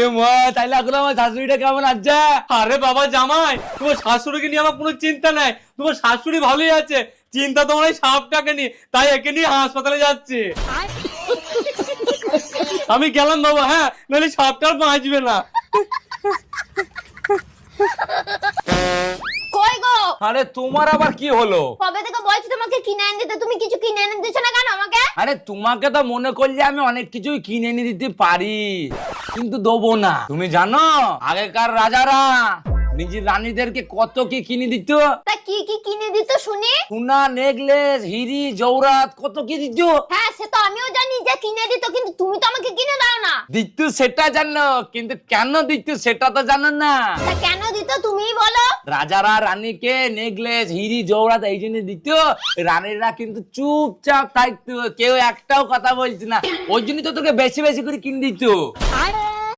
এ মা, তাইলে এখন আমার শাশুড়িটা কেমন আছে? আরে বাবা জামাই, তোমার শাশুড়িকে নিয়ে আমার কোনো চিন্তা নাই, তোমার শাশুড়ি ভালোই আছে। চিন্তা তোমার এই সাপটাকে নিয়ে, তাই একে নিয়ে হাসপাতালে যাচ্ছে। আমি গেলাম বাবা, হ্যাঁ, নাহলে সাপটা আর বাঁচবে না। কই গো? আরে তোমার আবার কি হলো? কবে থেকে বলছি তোমাকে কিনে এনে দিতে, তুমি কিছু কিনে এনে দিচ্ছ না কেন আমাকে? আরে তোমাকে তো মনে করলে আমি অনেক কিছুই কিনে এনে দিতে পারি, কিন্তু দেবো না। তুমি জানো আগেকার রাজারা নিজের রানীদেরকে কত কি কিনে দিত? তা কি কি কিনে দিত শুনি? সোনা, নেকলেস, হিরি, জওরাত, কত কি দিত। হ্যাঁ, সে তো আমিও জানি যে কিনে দিত, কিন্তু তুমি তো আমাকে কিনে দাও না। দিত সেটা জানো, কিন্তু কেন দিত সেটা তো জানো না। তা কেন দিত তুমিই বলো। রাজারা রানীকে নেকলেস, হিরি, জওরাত এই জন্য দিত, রানীরা কিন্তু চুপচাপ থাকতো, কেউ একটাও কথা বলছে না, ওই জন্য তো তোকে বেশি বেশি করে কিনে দিত।